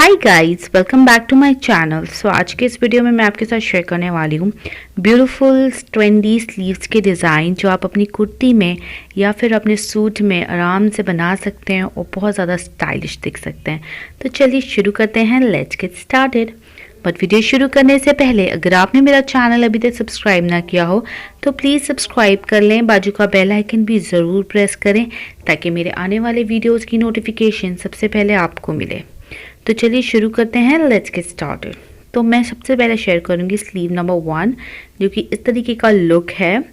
Hi guys, welcome back to my channel. So आज के इस वीडियो में मैं आपके साथ शेयर करने वाली हूँ ब्यूटीफुल ट्रेंडी स्लीव्स के डिज़ाइन जो आप अपनी कुर्ती में या फिर अपने सूट में आराम से बना सकते हैं और बहुत ज़्यादा स्टाइलिश दिख सकते हैं। तो चलिए शुरू करते हैं, let's get started. But video शुरू करने से पहले अगर आपने मेरा चैनल अभी तक सब्सक्राइब ना किया हो तो प्लीज़ सब्सक्राइब कर लें, बाजू का बेल आइकन भी ज़रूर प्रेस करें ताकि मेरे आने वाले वीडियोज़ की नोटिफिकेशन सबसे पहले आपको मिले। तो चलिए शुरू करते हैं, लेट्स गेट स्टार्टेड। तो मैं सबसे पहले शेयर करूंगी स्लीव नंबर 1 जो कि इस तरीके का लुक है।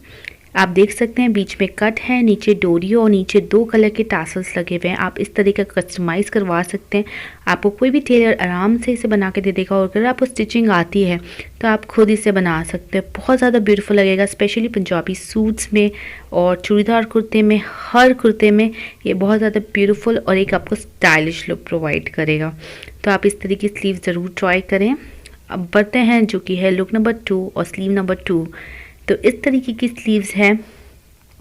आप देख सकते हैं बीच में कट है, नीचे डोरी और नीचे 2 कलर के टैसल्स लगे हुए हैं। आप इस तरीके का कस्टमाइज़ करवा सकते हैं, आपको कोई भी टेलर आराम से इसे बना के दे देगा। और अगर आपको स्टिचिंग आती है तो आप खुद इसे बना सकते हैं, बहुत ज़्यादा ब्यूटीफुल लगेगा, स्पेशली पंजाबी सूट्स में और चूड़ीदार कुर्ते में, हर कुर्ते में ये बहुत ज़्यादा ब्यूटीफुल और एक आपको स्टाइलिश लुक प्रोवाइड करेगा। तो आप इस तरीके की स्लीव ज़रूर ट्राई करें। अब बढ़ते हैं जो कि है लुक नंबर 2 और स्लीव नंबर 2। तो इस तरीके की स्लीव्स हैं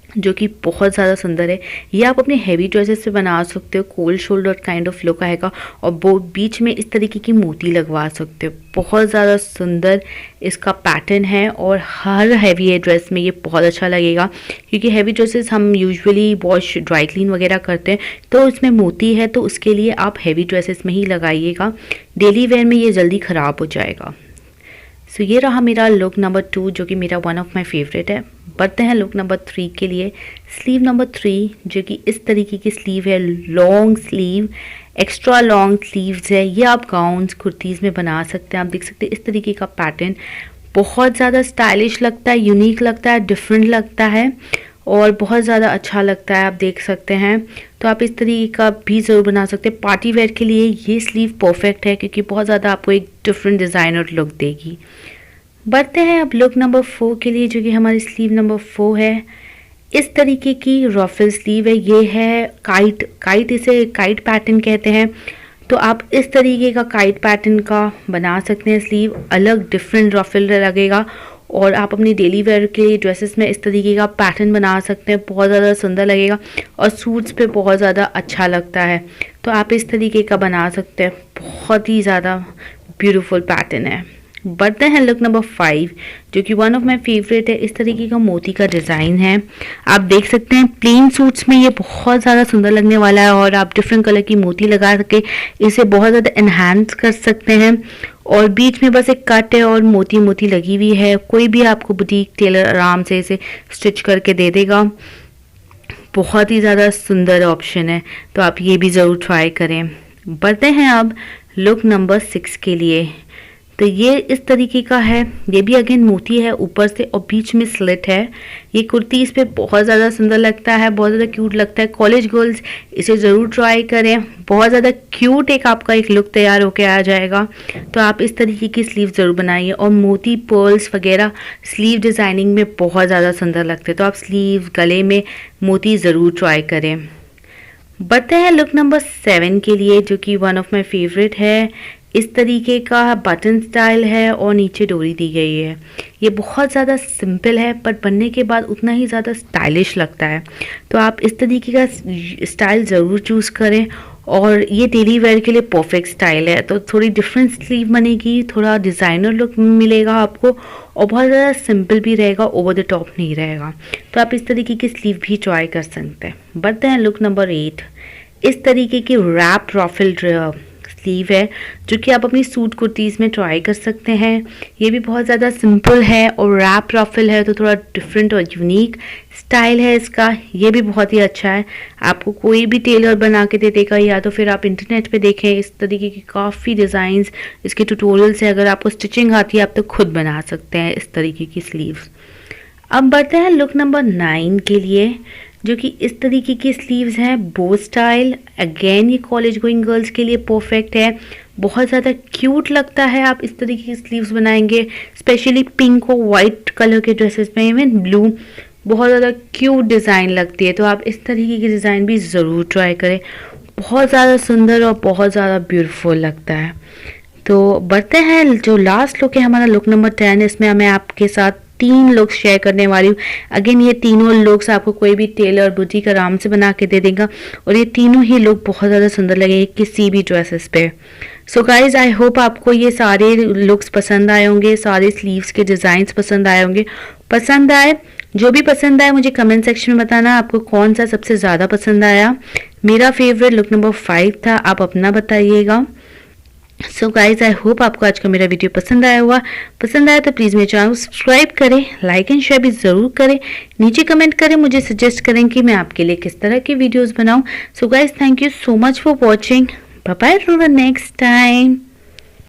जो कि बहुत ज़्यादा सुंदर है। ये आप अपने हैवी ड्रेसेस पे बना सकते हो, cold shoulder kind of look आएगा और वो बीच में इस तरीके की मोती लगवा सकते हो। बहुत ज़्यादा सुंदर इसका पैटर्न है और हर हैवी ड्रेस में ये बहुत अच्छा लगेगा क्योंकि हैवी ड्रेसेस हम यूजुअली वॉश ड्राई क्लीन वगैरह करते हैं, तो इसमें मोती है तो उसके लिए आप हैवी ड्रेसेस में ही लगाइएगा, डेली वेयर में ये जल्दी ख़राब हो जाएगा। सो ये रहा मेरा लुक नंबर 2 जो कि मेरा वन ऑफ माई फेवरेट है। बढ़ते हैं लुक नंबर 3 के लिए। स्लीव नंबर 3 जो कि इस तरीके की स्लीव है, long sleeve, extra long sleeves है। ये आप गाउन्स कुर्तीज़ में बना सकते हैं। आप देख सकते हैं इस तरीके का पैटर्न बहुत ज़्यादा स्टाइलिश लगता है, यूनिक लगता है, डिफरेंट लगता है और बहुत ज़्यादा अच्छा लगता है, आप देख सकते हैं। तो आप इस तरीके का भी ज़रूर बना सकते हैं। पार्टी वेयर के लिए ये स्लीव परफेक्ट है क्योंकि बहुत ज़्यादा आपको एक डिफरेंट डिज़ाइनर लुक देगी। बढ़ते हैं अब लुक नंबर 4 के लिए जो कि हमारी स्लीव नंबर 4 है। इस तरीके की रफल स्लीव है, ये है काइट इसे काइट पैटर्न कहते हैं। तो आप इस तरीके का काइट पैटर्न का बना सकते हैं स्लीव, अलग डिफरेंट रफल लगेगा और आप अपनी डेली वेयर के ड्रेसेस में इस तरीके का पैटर्न बना सकते हैं, बहुत ज़्यादा सुंदर लगेगा और सूट्स पे बहुत ज़्यादा अच्छा लगता है। तो आप इस तरीके का बना सकते हैं, बहुत ही ज़्यादा ब्यूटीफुल पैटर्न है। बढ़ते हैं लुक नंबर 5 जो कि वन ऑफ माई फेवरेट है। इस तरीके का मोती का डिज़ाइन है, आप देख सकते हैं प्लेन सूट्स में ये बहुत ज़्यादा सुंदर लगने वाला है और आप डिफरेंट कलर की मोती लगा के इसे बहुत ज़्यादा एनहांस कर सकते हैं। और बीच में बस एक कट है और मोती मोती लगी हुई है, कोई भी आपको बुटीक टेलर आराम से इसे स्टिच करके दे देगा। बहुत ही ज़्यादा सुंदर ऑप्शन है, तो आप ये भी ज़रूर ट्राई करें। बढ़ते हैं अब लुक नंबर 6 के लिए। तो ये इस तरीके का है, ये भी अगेन मोती है ऊपर से और बीच में स्लिट है। ये कुर्ती इस पे बहुत ज़्यादा सुंदर लगता है, बहुत ज़्यादा क्यूट लगता है। कॉलेज गर्ल्स इसे ज़रूर ट्राई करें, बहुत ज़्यादा क्यूट एक आपका एक लुक तैयार होके आ जाएगा। तो आप इस तरीके की स्लीव ज़रूर बनाइए और मोती पर्ल्स वगैरह स्लीव डिज़ाइनिंग में बहुत ज़्यादा सुंदर लगते हैं, तो आप स्लीव गले में मोती ज़रूर ट्राई करें। बढ़ते हैं लुक नंबर 7 के लिए जो कि वन ऑफ माई फेवरेट है। इस तरीके का बटन स्टाइल है और नीचे डोरी दी गई है। ये बहुत ज़्यादा सिंपल है पर बनने के बाद उतना ही ज़्यादा स्टाइलिश लगता है, तो आप इस तरीके का स्टाइल ज़रूर चूज़ करें और ये डेली वेयर के लिए परफेक्ट स्टाइल है। तो थोड़ी डिफरेंट स्लीव बनेगी, थोड़ा डिज़ाइनर लुक मिलेगा आपको और बहुत ज़्यादा सिंपल भी रहेगा, ओवर द टॉप नहीं रहेगा। तो आप इस तरीके की स्लीव भी ट्राई कर सकते हैं। बढ़ते हैं लुक नंबर 8। इस तरीके की रैप रॉफल स्लीव है जो कि आप अपनी सूट कुर्तीज़ में ट्राई कर सकते हैं। ये भी बहुत ज़्यादा सिंपल है और रैप रफल है, तो थोड़ा डिफरेंट और यूनिक स्टाइल है इसका। ये भी बहुत ही अच्छा है, आपको कोई भी टेलर बना के दे देगा या तो फिर आप इंटरनेट पे देखें, इस तरीके की काफ़ी डिज़ाइंस इसके ट्यूटोरियल्स है। अगर आपको स्टिचिंग आती है आप तो खुद बना सकते हैं इस तरीके की स्लीव्स। अब बढ़ते हैं लुक नंबर 9 के लिए जो कि इस तरीके की स्लीव्स हैं, बो स्टाइल। अगेन ये कॉलेज गोइंग गर्ल्स के लिए परफेक्ट है, बहुत ज़्यादा क्यूट लगता है। आप इस तरीके की स्लीव्स बनाएंगे स्पेशली पिंक और वाइट कलर के ड्रेसेस में, इवन ब्लू, बहुत ज़्यादा क्यूट डिज़ाइन लगती है। तो आप इस तरीके की डिज़ाइन भी ज़रूर ट्राई करें, बहुत ज़्यादा सुंदर और बहुत ज़्यादा ब्यूटीफुल लगता है। तो बढ़ते हैं जो लास्ट लुक है हमारा लुक नंबर 10। इसमें मैं आपके साथ 3 लुक्स शेयर करने वाली हूँ। अगेन ये तीनों लुक्स आपको कोई भी टेलर बुटीक आराम से बना के दे देगा और ये तीनों ही लुक बहुत ज़्यादा सुंदर लगेंगे किसी भी ड्रेसेस पे। सो गाइज आई होप आपको ये सारे लुक्स पसंद आए होंगे, सारे स्लीव्स के डिज़ाइंस पसंद आए होंगे। पसंद आए, जो भी पसंद आए मुझे कमेंट सेक्शन में बताना आपको कौन सा सबसे ज़्यादा पसंद आया। मेरा फेवरेट लुक नंबर 5 था, आप अपना बताइएगा। सो गाइज आई होप आपको आज का मेरा वीडियो पसंद आया हुआ। पसंद आया तो प्लीज़ मेरे चैनल को सब्सक्राइब करें, लाइक एंड शेयर भी ज़रूर करें। नीचे कमेंट करें, मुझे सजेस्ट करें कि मैं आपके लिए किस तरह की वीडियोस बनाऊं। So guys thank you so much for watching. Bye bye, till the next time.